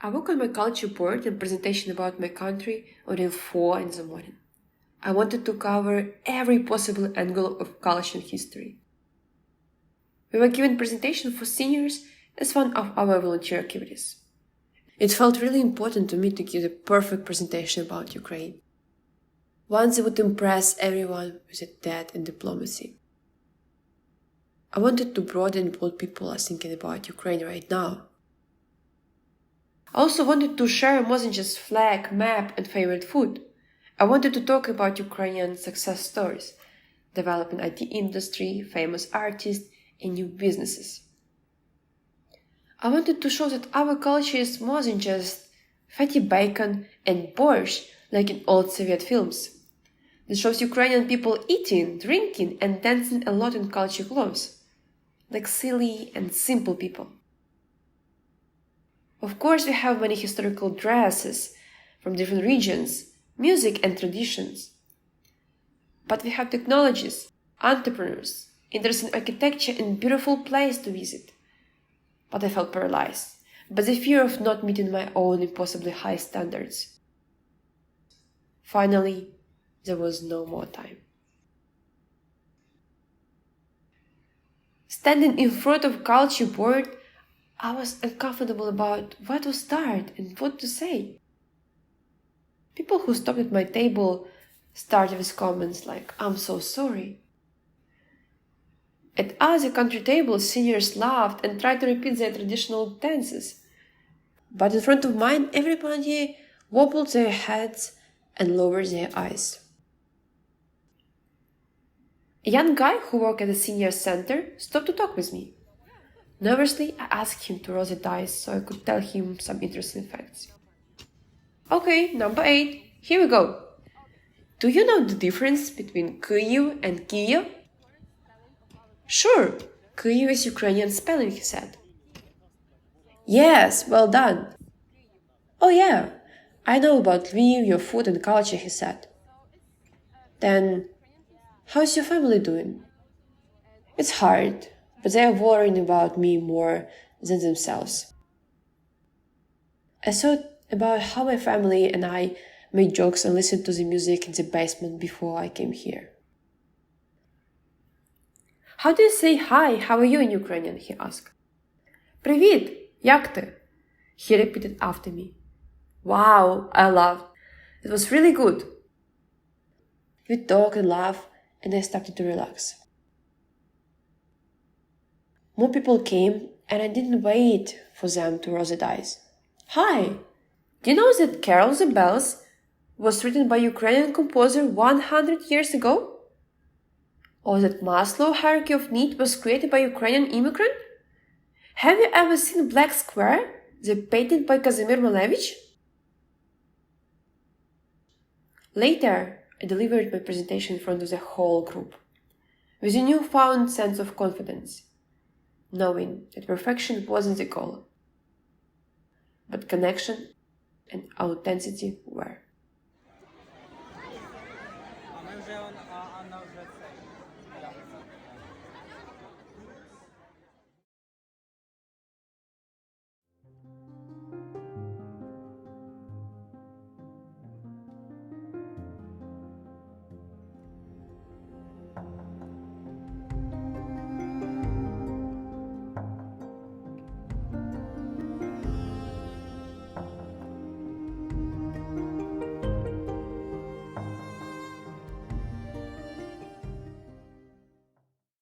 I woke on my culture board and presentation about my country until 4 in the morning. I wanted to cover every possible angle of culture and history. We were given presentation for seniors as one of our volunteer activities. It felt really important to me to give the perfect presentation about Ukraine. One that would impress everyone with a depth and diplomacy. I wanted to broaden what people are thinking about Ukraine right now. I also wanted to share more than just flag, map, and favorite food. I wanted to talk about Ukrainian success stories, developing IT industry, famous artists, and new businesses. I wanted to show that our culture is more than just fatty bacon and borscht like in old Soviet films. It shows Ukrainian people eating, drinking, and dancing a lot in culture clothes, like silly and simple people. Of course, we have many historical dresses from different regions, music and traditions. But we have technologies, entrepreneurs, interesting architecture and beautiful place to visit. But I felt paralyzed by the fear of not meeting my own impossibly high standards. Finally, there was no more time. Standing in front of culture board, I was uncomfortable about what to start and what to say. People who stopped at my table started with comments like, "I'm so sorry." At other country tables, seniors laughed and tried to repeat their traditional dances. But in front of mine, everybody wobbled their heads and lowered their eyes. A young guy who worked at the senior center stopped to talk with me. Nervously, I asked him to roll the dice so I could tell him some interesting facts. Okay, number 8, here we go. Do you know the difference between Kyiv and Kyiv? Sure, Kyiv is Ukrainian spelling, he said. Yes, well done. Oh yeah, I know about Lviv, your food and culture, he said. Then, how's your family doing? It's hard, but they are worrying about me more than themselves. I thought about how my family and I made jokes and listened to the music in the basement before I came here. How do you say hi, how are you in Ukrainian, he asked. Привіт, як ти? He repeated after me. Wow, I laughed. It was really good. We talked and laughed, and I started to relax. More people came, and I didn't wait for them to roll the dice. Hi! Do you know that Carol the Bells was written by Ukrainian composer 100 years ago? Or that Maslow hierarchy of need was created by Ukrainian immigrant? Have you ever seen Black Square, the painting by Kazimir Malevich? Later, I delivered my presentation in front of the whole group, with a newfound sense of confidence, knowing that perfection wasn't the goal, but connection and authenticity were.